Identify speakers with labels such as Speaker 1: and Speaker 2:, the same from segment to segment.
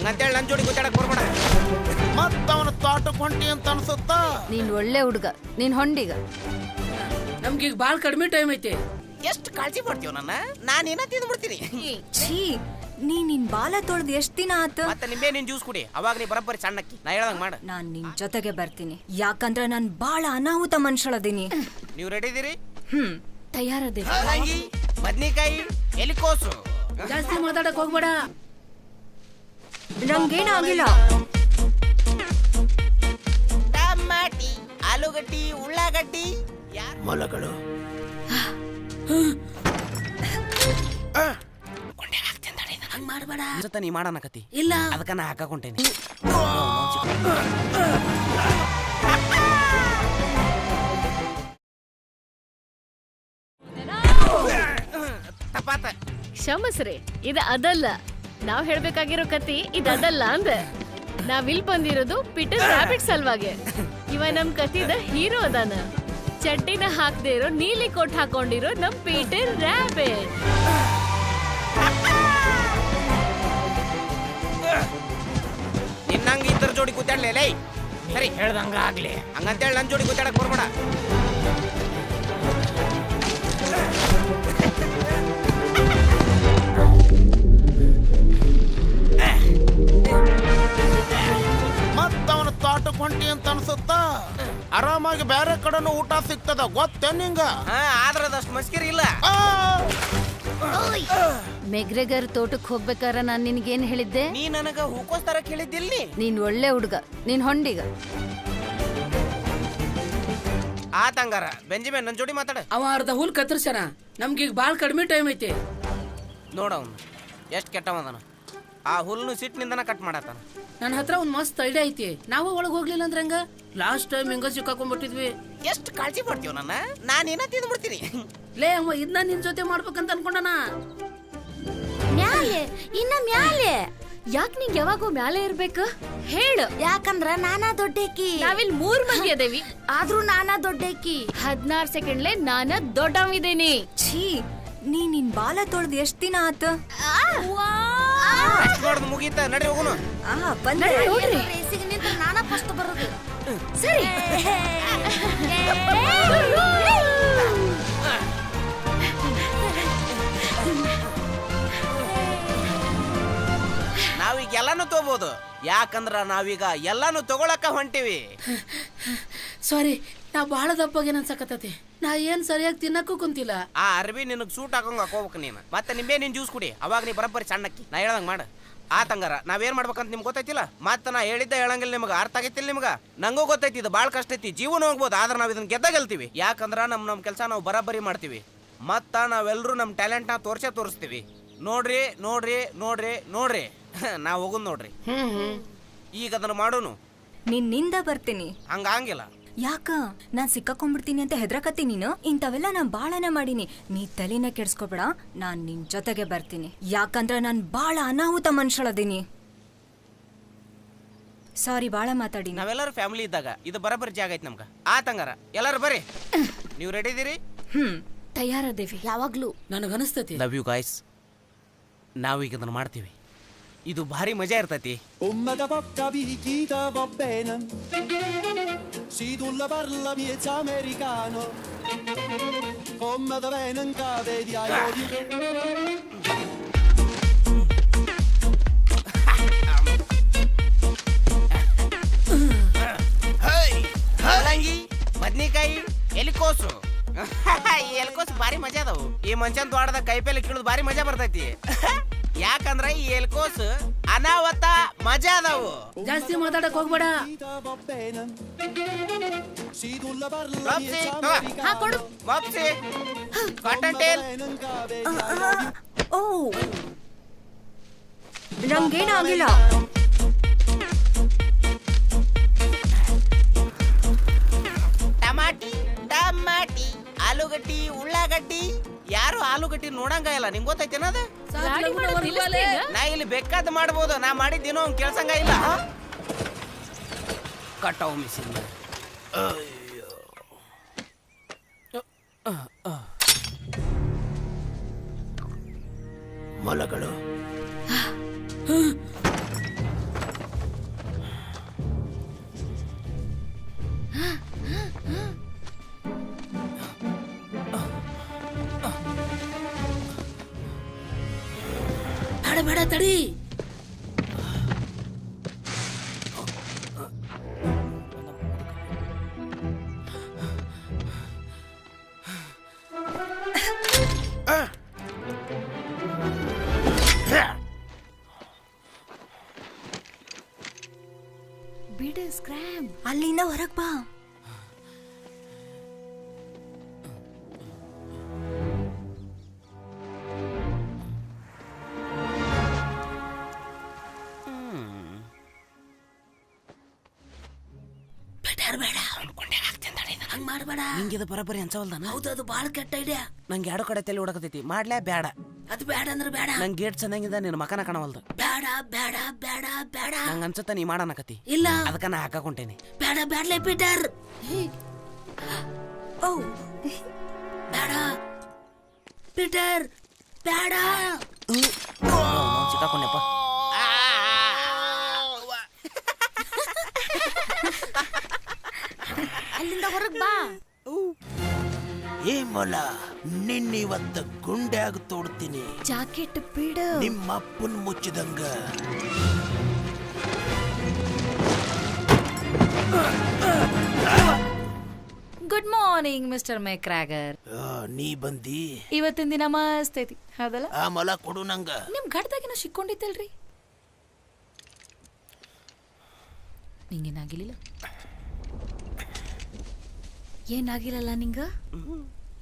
Speaker 1: ಹಂಗಂತೇಳಿ ನನ್ ಜೋಡಿ ಗುದ್ದಾಡಕ್ ಬರ್ಬೇಡ.
Speaker 2: ಮತ್ತವನ ತೋಟಕ್ಕೆ ಹೊಂಟಿ ಅಂತ ಅನ್ಸುತ್ತ.
Speaker 3: ನೀನ್ ಒಳ್ಳೆ ಹುಡುಗ, ನೀನ್ ಹೊಂಡಿಗ.
Speaker 4: ನಮ್ಗೀಗ ಬಾಳ್ ಕಡಿಮೆ ಟೈಮ್ ಐತಿ.
Speaker 1: ಎಷ್ಟು ಕಾಳಜಿ ಮಾಡ್ತೀವ ನನ್ನ? ನಾನೇನ ತಿಂದ್ಬಿಡ್ತೀನಿ.
Speaker 3: ಛೀ, ನಿನ್ ಬಾಲ ತೊಳ್ದು ಎಷ್ಟ್ ದಿನ ಆತ?
Speaker 1: ಮತ್ತೆ ನಿಂಬೆ ನಿನ್ ಜ್ಯೂಸ್ ಕುಡಿ, ಅವಾಗ ನೀ ಬರಬ್ಬರಿ ಸಣ್ಣಕ್ಕಿ. ನಾ ಹೇಳ್ದಂಗ್ ಮಾಡ.
Speaker 3: ನಾನ್ ನಿನ್ ಜೊತೆಗೆ ಬರ್ತೀನಿ, ಯಾಕಂದ್ರ ನಾನ್ ಬಾಳ ಅನಾಹುತ ಮನುಷ್ಯಳದೀನಿ.
Speaker 1: ನೀವ್ ರೆಡಿ ಇದೀರಿ?
Speaker 3: ತಯಾರದೇವಿ.
Speaker 1: ಬದ್ನಿಕಾಯಿ, ಎಲಿಕೋಸು.
Speaker 4: ಜಾಸ್ತಿ ಮಾತಾಡಕ್ ಹೋಗ್ಬೇಡ.
Speaker 3: ನಂಗೇನಾಗಿಲ್ಲ.
Speaker 1: ಟಮಾಟಿ, ಆಲೂಗಡ್ಡಿ, ಉಳ್ಳಾಗಡ್ಡಿ. ಮೊಲಗಳು
Speaker 4: ಹಂಗ್ ಮಾಡ್ಬೇಡ.
Speaker 1: ನೀ ಮಾಡನಕತಿ
Speaker 4: ಇಲ್ಲ,
Speaker 1: ಅದಕ್ಕ ನಾ ಹಾಕೊಂಟೇನಿ. ತಪ್ಪಾತ.
Speaker 5: ಕ್ಷಮಸ್ರಿ, ಇದ ಅದಲ್ಲ. ನಾವ್ ಹೇಳ್ಬೇಕಾಗಿರೋ ಕತಿ ಇದಲ್ಲ ಅಂದ. ನಾವಿಲ್ ಬಂದಿರೋದು ಪೀಟರ್ ರಾಬಿಟ್ ಸಲ್ವಾಗೆ. ಇವ ನಮ್ ಕತಿದ ಹೀರೋ ಅದಾನ. ಚಡ್ಡಿನ ಹಾಕ್ದೇ ಇರೋ ನೀಲಿ ಕೋಟ್ ಹಾಕೊಂಡಿರೋ ನಮ್ ಪೀಟರ್ ರಾಬಿಟ್.
Speaker 1: ನಿನ್ನಂಗ ಇದ್ರ ಜೋಡಿ ಗುದ್ದಾಡ್ಲೇ. ಸರಿ ಹೇಳ್ದಂಗ ಆಗ್ಲಿ. ಹಂಗಂತೇಳಿ ನನ್ ಜೋಡಿ ಗುದ್ದಾಡಕ್ ಬರ್ಬೇಡ.
Speaker 2: ಮತ್ತವನ ತೋಟಕ್ಕೆ ಹೊಂಟಿ ಅಂತ ಅನ್ಸುತ್ತ. ಆರಾಮಾಗಿ ಬೇರೆ ಕಡೆನೂ ಊಟ ಸಿಗ್ತದ, ಗೊತ್ತೇ ನಿಂಗ?
Speaker 1: ಆದ್ರ ಅದಷ್ಟು ಮಸ್ಕಿರಿ ಇಲ್ಲ.
Speaker 3: ಮೆಗ್ರೆಗರ್ ತೋಟಕ್ ಹೋಗ್ಬೇಕಾರ ನಾನ್ ನಿನ್ಗೇನ್ ಹೇಳಿದ್ದೆ?
Speaker 1: ನೀ ನನಗ ಹೂಕೋಸ್ ತರಕ್ ಹೇಳಿದ್ದಿಲ್ಲಿ.
Speaker 3: ನೀನ್ ಒಳ್ಳೆ ಹುಡುಗ, ನೀನ್ ಹೊಂಡಿಗ.
Speaker 1: ಆತಂಗಾರ ಬೆಂಜಮಿನ್ ನನ್ ಜೋಡಿ ಮಾತಾಡ.
Speaker 4: ಅವ ಅರ್ಧ ಹುಲ್ ಕತ್ತರ್ಸ್ಯಾನ. ನಮ್ಗೀಗ ಬಾಳ್ ಕಡಿಮೆ ಟೈಮ್ ಐತಿ.
Speaker 1: ನೋಡ ಅವ್ನು ಎಷ್ಟ್ ಕೆಟ್ಟವದಾನ. ಆ ಹುಲ್ನು ಸಿಟ್ಟಿನಿಂದನ ಕಟ್ ಮಾಡತ್ತಾನ.
Speaker 4: ನನ್ನ ಹತ್ರ ಒಂದ್ ಮಸ್ತ್ ಐಡಿಯಾ ಐತಿ. ನಾವು ಒಳಗ್ ಹೋಗ್ಲಿಲ್ಲ ಅಂದ್ರೆ ಹಂಗ? ಲಾಸ್ಟ್ ಟೈಮ್ ಹೆಂಗ ಸಿಕ್ಕಾಕೊಂಡ್ಬಿಟ್ಟಿದ್ವಿ.
Speaker 1: ಎಷ್ಟು ಕಾಳಜಿ ಮಾಡ್ತೀವ ನನ್ನ? ನಾನೇನ ತಿಂದ್ಬಿಡ್ತೀನಿ.
Speaker 4: ಲೇ, ಅವ ಇದನ್ನ ನಿನ್ ಜೊತೆ ಮಾಡ್ಬೇಕಂತ ಅನ್ಕೊಂಡನ.
Speaker 3: ಮ್ಯಾಲೆ, ಇನ್ನ ಮ್ಯಾಲೆ.
Speaker 5: ಯಾಕ್ ನಿಂಗ್ ಯಾವಾಗೂ ಮ್ಯಾಲೆ ಇರ್ಬೇಕು ಹೇಳು?
Speaker 3: ಯಾಕಂದ್ರ ನಾನಾ ದೊಡ್ಡಕಿ.
Speaker 5: ನಾವಿಲ್ 3 ಮಂದಿ ಅದೇವಿ,
Speaker 3: ಆದ್ರೂ ನಾನಾ ದೊಡ್ಡಕಿ.
Speaker 5: 16 ಸೆಕೆಂಡ್ಲೆ ನಾನ ದೊಡ್ಡವಿದ್ದೇನೆ.
Speaker 3: ಛೀ, ನಿನ್ ಬಾಲ ತೊಳ್ದು ಎಷ್ಟ್ ದಿನ ಆತ?
Speaker 1: ನೋಡ್ದು ಮುಗೀತ, ನಡಿ ಹೋಗುನು.
Speaker 3: ರೇಸಿಗೆ ನಿಂತ ನಾನಾ ಫಸ್ಟ್ ಬರೋದು.
Speaker 5: ಸರಿ.
Speaker 1: ನಾವೀಗ ಎಲ್ಲಾನು ತಗೋಬಹುದು, ಯಾಕಂದ್ರ ನಾವೀಗ ಎಲ್ಲಾನು ತಗೊಳಕ ಹೊಂಟಿವಿ.
Speaker 4: ಸಾರಿ, ನಾ ಬಾಳ ದಪ್ಪಗೇನ್ ಅನ್ಸಕತ್ತತಿ. ನಾ ಏನ್ ಸರಿಯಾಗಿ ತಿನ್ನಕ್ಕೂ ಕುಂತಿಲ್ಲ.
Speaker 1: ಆ ಅರ್ಬಿ ನಿನಗ್ ಸೂಟ್ ಹಾಕೊಂಡ್ ಹಾಕೋಬೇಕು ನೀನು. ಮತ್ತೆ ನಿಂಬೆ ನಿನ್ ಜ್ಯೂಸ್ ಕುಡಿ, ಅವಾಗ ನೀ ಬರಬ್ಬರಿ ಸಣ್ಣಕ್ಕಿ. ನಾ ಹೇಳ್ದಂಗ್ ಮಾಡ. ಆತಂಗಾರ ನಾವೇನ್ ಮಾಡ್ಬೇಕಂತ ನಿಮ್ಗೆ ಗೊತ್ತೈತಿಲ್ಲ. ಮತ್ತ ನಾ ಹೇಳಿದ್ದ ಹೇಳಂಗಿಲ್ಲ ನಿಮ್ಗೆ. ಅರ್ಥ ಆಗೈತಿಲ್ಲ ನಿಮ್ಗ? ನಂಗೂ ಗೊತ್ತೈತಿ ಇದು ಬಾಳ್ ಕಷ್ಟ ಐತಿ, ಜೀವನ ಹೋಗ್ಬೋದು. ಆದ್ರೆ ನಾವ್ ಇದನ್ನ ಗೆದ್ದ ಗೆಲ್ತೀವಿ. ಯಾಕಂದ್ರ ನಮ್ ಕೆಲಸ ನಾವು ಬರಬ್ಬರಿ ಮಾಡ್ತೀವಿ. ಮತ್ತ ನಾವೆಲ್ಲರೂ ನಮ್ ಟ್ಯಾಲೆಂಟ್ ನ ತೋರಿಸ್ತೀವಿ. ನೋಡ್ರಿ ನೋಡ್ರಿ ನೋಡ್ರಿ ನೋಡ್ರಿ ನಾವ್ ಹೋಗುದ್ ನೋಡ್ರಿ. ಈಗ ಅದನ್ನ ಮಾಡೋನು.
Speaker 3: ನಿನ್ನಿಂದ ಬರ್ತೀನಿ.
Speaker 1: ಹಂಗಿಲ್ಲ.
Speaker 3: ಯಾಕ ನಾನ್ ಸಿಕ್ಕಾಕೊಂಡ್ಬಿಡ್ತೀನಿ ಅಂತ ಹೆದ್ರಕತ್ತಿ ನೀನು? ಇಂಥವೆಲ್ಲ ನಾನ್ ಬಾಳನ ಮಾಡೀನಿ. ನೀ ತಲೆನ ಕೆಡ್ಸ್ಕೊಬೇಡ, ನಾನ್ ನಿನ್ ಜೊತೆಗೆ ಬರ್ತೀನಿ. ಯಾಕಂದ್ರ ನಾನ್ ಬಾಳ ಅನಾಹುತ ಮನುಷ್ಯಳದೀನಿ. ಸಾರಿ, ಬಾಳ ಮಾತಾಡಿ.
Speaker 1: ನಾವೆಲ್ಲರೂ ಫ್ಯಾಮಿಲಿ ಇದ್ದಾಗ ಇದು ಬರಬರಿ ಜಾಗ ಐತಿ ನಮ್ಗ. ಆತಂಗಾರ ಎಲ್ಲರೂ ಬರ್ರಿ. ನೀವು ರೆಡಿ ಇದೀರಿ?
Speaker 5: ತಯಾರದೇವಿ.
Speaker 3: ಯಾವಾಗ್ಲೂ
Speaker 4: ನನಗನಿಸ್ತತಿ.
Speaker 1: Love you guys. ನಾವೀಗ ಇದನ್ನ ಮಾಡ್ತೀವಿ. ಇದು ಭಾರಿ ಮಜಾ ಇರ್ತೈತಿ.
Speaker 6: Come da porta picchita va bene. Si tu la parla miezza americano. Come da venen cade di aiuti.
Speaker 1: ಹಲಂಗಿ, ಬದ್ನಿಕಾಯಿ, ಎಲಿಕೋಸು. ಈ ಎಲಿಕೋಸು ಭಾರಿ ಮಜಾ ಅದಾವು. ಈ ಮಂಚನ್ ದ್ವಾಡದ ಕೈಪೇಲೆ ಕೀಳೋದು ಭಾರಿ ಮಜಾ ಬರ್ತೈತಿ. ಯಾಕಂದ್ರ ಈ ಎಲ್ಕೋಸು ಅನಾವತ ಮಜಾ ಅದಾವು.
Speaker 4: ಜಾಸ್ತಿ ಮಾತಾಡಕ್ ಹೋಗ್ಬೇಡ.
Speaker 1: Cottontail.
Speaker 3: ಓ, ನಂಗೇನಾಗಿಲ್ಲ.
Speaker 1: ಟಮಾಟಿ, ಆಲೂಗಡ್ಡಿ, ಉಳ್ಳಾಗಡ್ಡಿ. ಯಾರು ಆಲೂಗಡ್ಡಿ ನೋಡಂಗ ಇಲ್ಲ, ನಿಂಗೆ ಗೊತ್ತೈತೇನ ಅದ? ನಾ ಇಲ್ಲಿ ಬೇಕಾದ ಮಾಡ್ಬೋದು, ನಾ ಮಾಡಿದ್ದೇನೋ ಅವ್ನು ಕೇಳ್ಸಂಗ ಇಲ್ಲ. ಕಟಾವ್ ಮಿಷಿನ್ ಮೊಲಗಳು.
Speaker 4: ಬೇಡ ತಡಿ.
Speaker 3: ಬಿಡು ಸ್ಕ್ರಾಮ್, ಅಲ್ಲಿಂದ ಹೊರಗ್ ಬಾ.
Speaker 4: ಹಂಗ್ ಮಾಡ್ಬೇಡ.
Speaker 1: ನಿಂಗಿದು ಬರಬರಿ ಅನ್ಸವಲ್ದಾನ?
Speaker 4: ಹೌದು, ಅದು ಬಾಳ ಕೆಟ್ಟ ಐಡಿಯಾ.
Speaker 1: ನಂಗೆ ಎರಡು ಕಡೆ ತಲೆ ಹುಡಕತೈತಿ. ಮಾಡ್ಲೇ ಬೇಡ?
Speaker 4: ಅದು ಬೇಡ ಅಂದ್ರೆ ಬೇಡ.
Speaker 1: ನಂಗೆ ಗೇಟ್ ಚೆನ್ನಾಗಿದೆ, ನಿನ್ನ ಮಕನ ಕಾಣವಲ್ದು.
Speaker 4: ಬೇಡ ಬೇಡ ಬೇಡ ಬೇಡ.
Speaker 1: ನಂಗೆ ಅನ್ಸುತ್ತ ನೀ ಮಾಡನಕತಿ.
Speaker 4: ಇಲ್ಲ,
Speaker 1: ಅದಕ್ಕ ನಾ ಹಾಕೊಂಟೇನಿ.
Speaker 4: ಬೇಡ ಬೇಡಲೇ ಪೀಟರ್.
Speaker 3: ಓ
Speaker 4: ಬೇಡ ಪೀಟರ್, ಬೇಡ.
Speaker 1: ಸಿಕ್ಕಾಕೊಂಡೆಪ್ಪ.
Speaker 3: ಅಲ್ಲಿಂದ ಹೊರಗ್ ಬಾ.
Speaker 2: ಏ ಮೊಲ, ನಿನ್ನಿವತ್ತ ಗುಂಡ್ಯಾಗ ತೋಡ್ತೀನಿ.
Speaker 3: ಜಾಕೆಟ್ ಬಿಡು.
Speaker 2: ನಿಮ್ಮ ಅಪ್ಪನ್ ಮುಚ್ಚಿದಂಗ.
Speaker 7: Good morning mister McGregor.
Speaker 2: ನೀ ಬಂದಿ?
Speaker 7: ಇವತ್ತಿನ ದಿನ ಮಸ್ತ್ ಐತಿ ಹೌದಲ್ಲ?
Speaker 2: ಆ ಮೊಲ ಕೊಡು ನಂಗ.
Speaker 7: ನಿಮ್ ಗಡ್ದಾಗಿನ ಸಿಕ್ಕೊಂಡಿತ್ತಲ್ರಿ? ನಿಂಗೇನಾಗಿಲ್ಲ? ಏನಾಗಿಲ್ಲಲ್ಲ ನಿಂಗ?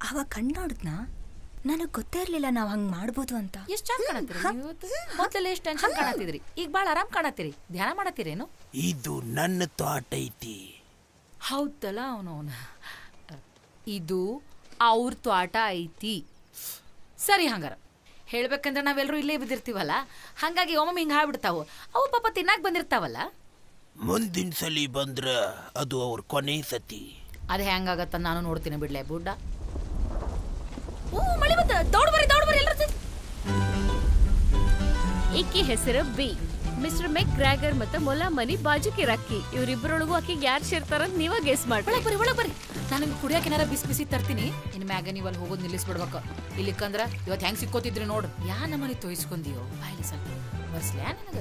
Speaker 3: ಅವ ಕಣ್ಣೋಡ್ದ್ನ, ನನಗ್ ಗೊತ್ತೇ ಇರ್ಲಿಲ್ಲ ನಾವ್ ಹಂಗ್ ಮಾಡ್ಬೋದು ಅಂತ.
Speaker 7: ಎಷ್ಟ್ ಚಂದ ಕಾಣತ್ತೀರಿ ಇವತ್ತು. ಮೊದ್ಲೆಲ್ಲ ಎಷ್ಟ್ ಟೆನ್ಷನ್ ಕಾಣತ್ತಿದ್ರಿ, ಈಗ ಬಾಳ ಆರಾಮ್ ಕಾಣತ್ತೀರಿ. ಧ್ಯಾನ ಮಾಡತ್ತೀರೇನು?
Speaker 2: ಇದು ನನ್ನ ತೋಟ ಐತಿ.
Speaker 7: ಹೌದಲ್ಲ, ಅವನವನ ಇದು ಅವ್ರ ತ್ವಾಟ ಐತಿ. ಸರಿ, ಹಂಗಾರ ಹೇಳ್ಬೇಕಂದ್ರೆ ನಾವೆಲ್ಲರೂ ಇಲ್ಲೇ ಬಿದ್ದಿರ್ತೀವಲ್ಲ, ಹಂಗಾಗಿ ಒಮ್ಮೆ ಹಿಂಗೆ ಹಾಡ್ಬಿಡ್ತಾವು. ಅವು ಪಾಪ ತಿನ್ನಾಕ್ ಬಂದಿರ್ತಾವಲ್ಲ.
Speaker 2: ಮುಂದಿನ ಸಲಿ ಬಂದ್ರ ಅದು ಅವ್ರ ಕೊನೆ ಸತಿ.
Speaker 7: ಅದು ಹೆಂಗಾಗತ್ತ ನಾನು ನೋಡ್ತೀನಿ ಬಿಡ್ಲೆ ಬುಡ್ಡ. ಓ, ಮಳಿ ಬಂತ. ದೌಡ್ ಬರ್ರಿ ಎಲ್ಲರೂ.
Speaker 5: ಈಕಿ ಹೆಸರು ಬಿ. ಮಿಸ್ಟರ್ ಮೆಕ್ ಗ್ರಾಗರ್ ಮತ್ತೆ ಮೊಲ ಮನಿ ಬಾಜುಕಿ ರಕ್ಕಿ. ಇವ್ರಿಬ್ಬರೊಳಗೂ ಆಕಿಗೆ ಯಾರು ಸೇರ್ತಾರಂತ ನೀವ ಗೆಸ್ ಮಾಡಿ.
Speaker 7: ಒಳಗ್ ಬರ್ರಿ. ನಾನು ಕುಡಿಯಕ್ಕೆ ಏನಾರ ಬಿಸಿ ತರ್ತೀನಿ. ಇನ್ ಮ್ಯಾಗ ನೀವು ಅಲ್ಲಿ ಹೋಗೋದು ನಿಲ್ಲಿಸ್ಬಿಡ್ಬೇಕು. ಇಲ್ಲಿಕ್ಕಂದ್ರ ಇವತ್ತು ಹೆಂಗ್ ಸಿಕ್ಕೋತಿದ್ರಿ ನೋಡು. ಯಾ ನಮ್ಮನಿ ತೋಯಿಸ್ಕೊಂದಿಯೋ ಬಾಯಿಲಿ ಸ್ವಲ್ಪ ಬರ್ಸ್ಲ್ಯಾ ನನಗ.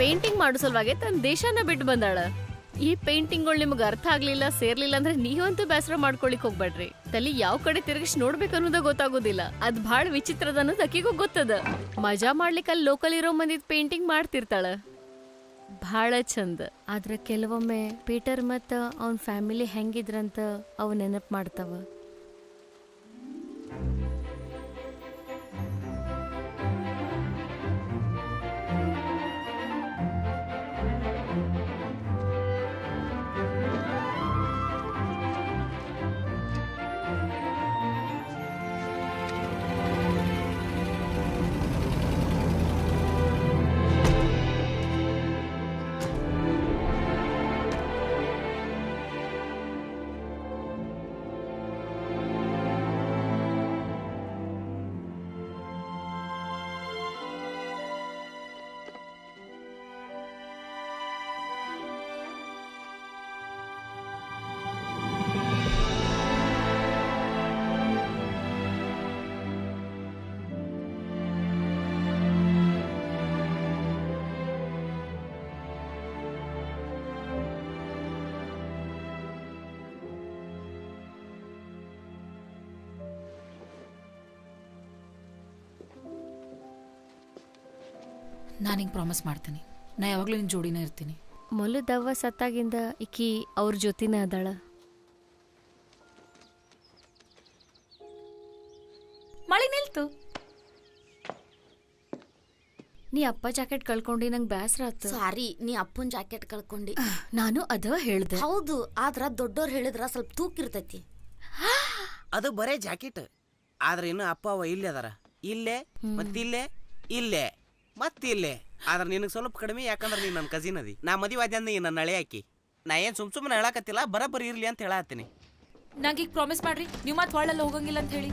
Speaker 5: ಪೇಂಟಿಂಗ್ ಮಾಡೋ ಸಲುವಾಗಿ ತನ್ನ ದೇಶನ ಬಿಟ್ಟು ಬಂದಾಳ. ಈ ಪೇಂಟಿಂಗ್ಗಳು ನಿಮ್ಗೆ ಅರ್ಥ ಆಗ್ಲಿಲ್ಲ, ಸೇರ್ಲಿಲ್ಲ ಅಂದ್ರೆ ನೀವಂತೂ ಬೇಸರ ಮಾಡ್ಕೊಳಿಕ್ ಹೋಗ್ಬೇಡ್ರಿ. ತಲಿ ಯಾವ ಕಡೆ ತಿರುಗಿಸಿ ನೋಡ್ಬೇಕು ಅನ್ನೋದ ಗೊತ್ತಾಗೋದಿಲ್ಲ. ಅದ್ ಭಾಳ ವಿಚಿತ್ರದ ಅನ್ನೋದು ಅಕ್ಕಿಗೂ ಗೊತ್ತದ. ಮಜಾ ಮಾಡ್ಲಿಕ್ಕೆ ಅಲ್ಲಿ ಲೋಕಲ್ ಇರೋ ಮಂದಿದ್ ಪೇಂಟಿಂಗ್ ಮಾಡ್ತಿರ್ತಾಳ, ಭಾಳ ಚಂದ. ಆದ್ರೆ ಕೆಲವೊಮ್ಮೆ ಪೀಟರ್ ಮತ್ತ ಅವನ್ ಫ್ಯಾಮಿಲಿ ಹೆಂಗಿದ್ರಂತ ಅವ್ ನೆನಪು ಮಾಡ್ತಾವ.
Speaker 7: ನಾನು ಹಿಂಗೆ ಪ್ರಾಮಿಸ್ ಮಾಡ್ತೀನಿ, ನಾ ಯಾವಾಗಲೂ ನಿನ್ನ ಜೋಡಿನೇ ಇರ್ತೀನಿ.
Speaker 5: ಮೊಲದವ್ವ ಸತ್ತಾಗಿಂದ ಈಕಿ ಅವ್ರ ಜೊತೆನೇ ಅದಾಳ.
Speaker 7: ಮಳೆ ನಿಲ್ತು.
Speaker 5: ನೀ ಅಪ್ಪ ಜಾಕೆಟ್ ಕಳ್ಕೊಂಡಿ, ನಂಗೆ ಬೇಸರ ಆತು.
Speaker 8: ಸಾರಿ, ನೀ ಅಪ್ಪನ್ ಜಾಕೆಟ್ ಕಳ್ಕೊಂಡಿ.
Speaker 5: ನಾನು ಅದ ಹೇಳ್ದೆ.
Speaker 8: ಹೌದು, ಆದ್ರ ದೊಡ್ಡೋರ್ ಹೇಳಿದ್ರ ಸ್ವಲ್ಪ ತೂಕ ಇರ್ತೈತಿ.
Speaker 1: ಅದು ಬರೇ ಜಾಕೆಟ್. ಆದ್ರೆ ಇನ್ನು ಅಪ್ಪ ಅವ ಇಲ್ಲೇ ಅದಾರ, ಇಲ್ಲೇ ಮತ್ತಿಲ್ಲೇ ಇಲ್ಲೇ ಮತ್ತಿಲ್ಲೇ. ಆದ್ರೆ ನಿನಗೆ ಸ್ವಲ್ಪ ಕಡಿಮೆ, ಯಾಕಂದ್ರೆ ನೀನು ನನ್ನ ಕಸಿನ್ ಅದಿ. ನಾ ಮದುವೆ ಆದ್ಯ ಅಂದ್ರೆ ನನ್ನ ನಳೆ ಹಾಕಿ. ನಾ ಏನು ಸುಮ್ಮನೆ ಹೇಳಕತ್ತಿಲ್ಲ, ಬರಬರಿ ಇರ್ಲಿ ಅಂತ ಹೇಳತ್ತೀನಿ.
Speaker 7: ನಂಗೆ ಈಗ ಪ್ರಾಮಿಸ್ ಮಾಡ್ರಿ, ನೀವು ಮತ್ತೆ ಹೊಳ್ಳಲ್ಲಿ ಹೋಗಂಗಿಲ್ಲ ಅಂತ ಹೇಳಿ.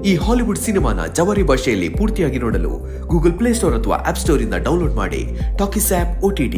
Speaker 9: ಈ ಹಾಲಿವುಡ್ ಸಿನಿಮಾನ ಜವಾರಿ ಭಾಷೆಯಲ್ಲಿ ಪೂರ್ತಿಯಾಗಿ ನೋಡಲು ಗೂಗಲ್ ಪ್ಲೇ ಸ್ಟೋರ್ ಅಥವಾ ಆಪ್ ಸ್ಟೋರ್ ಇಂದ ಡೌನ್ಲೋಡ್ ಮಾಡಿ ಟಾಕೀಸ್ ಆಪ್ OTT.